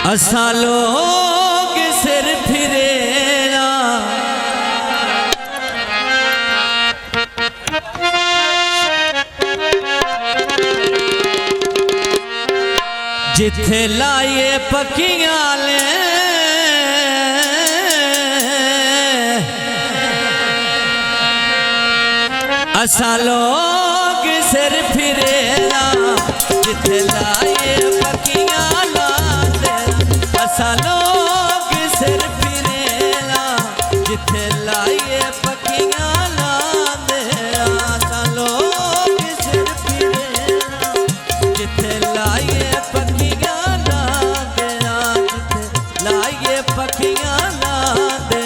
असा लोग सिर फिरेला जिथे लाए पक्कियां ले असा लोग सिर फिरेला जिथे लाए पक्कियां लाते असा लोग सिर फिरेला जिथे लाए पक्कियां लाते असा लोग सिर फिरेला जिथे लाए पक्कियां लाते जिथे लाए पक्कियां लाते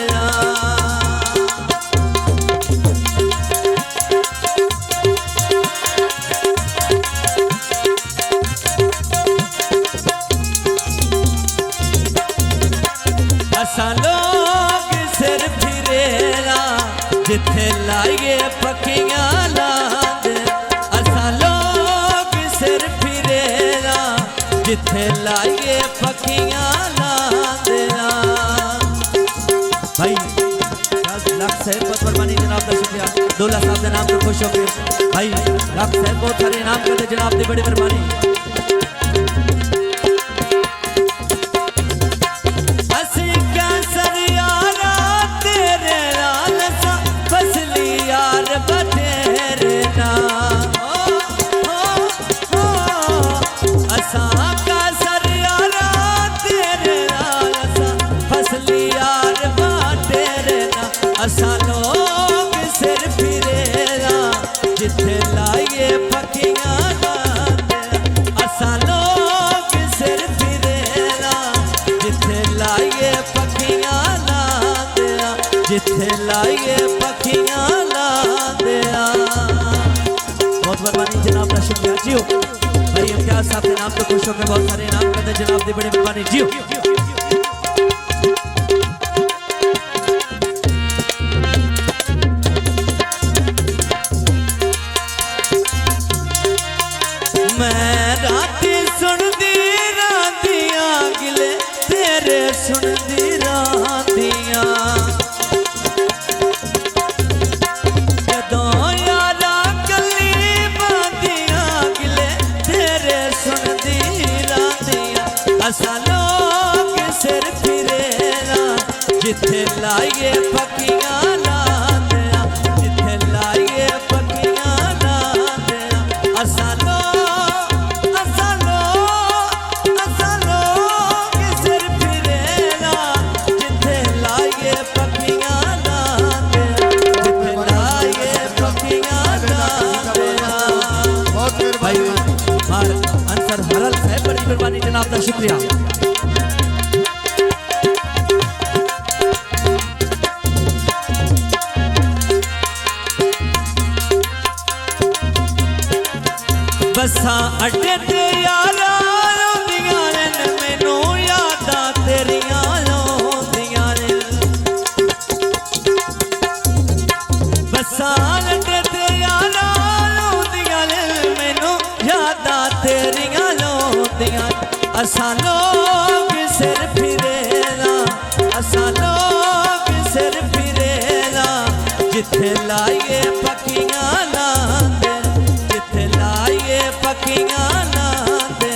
असा लोग सिर फिरेला जिथे लाए पक्कियां लाते असा लोग सिर फिरेला जिथे लाए पक्कियां लाते भाई लाख साहब बहुत मेहरबानी जनाब का शुक्रिया डोला साहब के नाम पर खुश होकर भाई लाख साहब बहुत सारे इनाम करते जनाब की बड़ी मेहरबानी असा लोग सिर फिरेला जिथे लाए पक्कियां लाते असा लोग सिर फिरेला जिथे लाए पक्कियां लाते जिथे लाए पक्कियां लाते बहुत मेहरबानी जनाब का शुक्रिया जियो भाई इम्तियाज साहब के नाम पे खुश होकर बहुत सारे इनाम करते जनाब की बड़ी मेहरबानी जियो मैं राती सुनदी रातियां गिले तेरे सुनदी रातियां जदों यारा गली बातियां गिले तेरे सुनदी रातियां असा लोग सिर फिरेला जिथे लाए पक्कियां लाते जिथे लाए पक्कियां लाते असा अंसर हरल साहब बड़ी मेहरबानी जनाब का शुक्रिया बसा अड्डे ते यारा आउंदियां ने मैनू यादां तेरियां आउंदियां ने बसा अड्डे ते यारा आउंदियां ने मैनू यादां तेरियां आउंदियां असा लोग सिर फिरेला असा लोग सिर फिरेला जिथे लाए पक्कियां लाते जिथे लाए पक्कियां लाते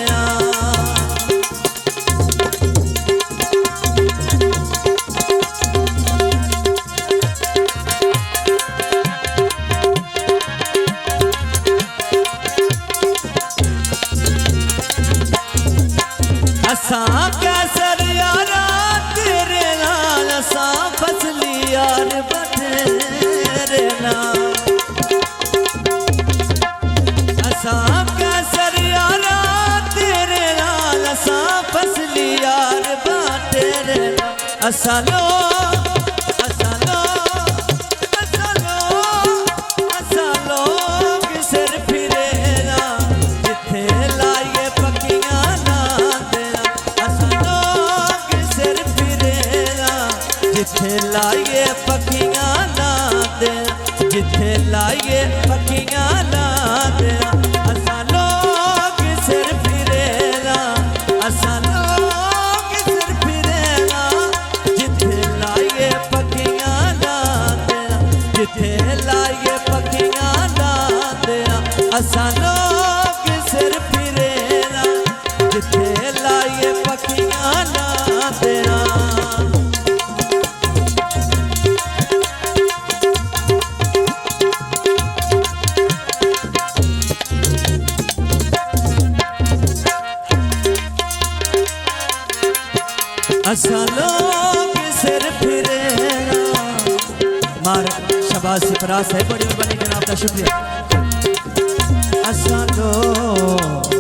असा कैसर यारा तेरे नाल असा फसली यार बतेरे नाल असा कैसर यारा तेरे नाल असा फसली यार बतेरे नाल असा लोग सिर फिरेला जिथे लाए पक्कियां लाते असा लोग सिर फिरेला जिथे लाए पक्कियां लाते जिथे लाए पक्कियां लाते असा लोग सिर फिरेला असा लोग असा लोग सिर फिरे मार शबाज सिपरास है बड़ी मेहरबानी जनाब का शुक्रिया। असा लोग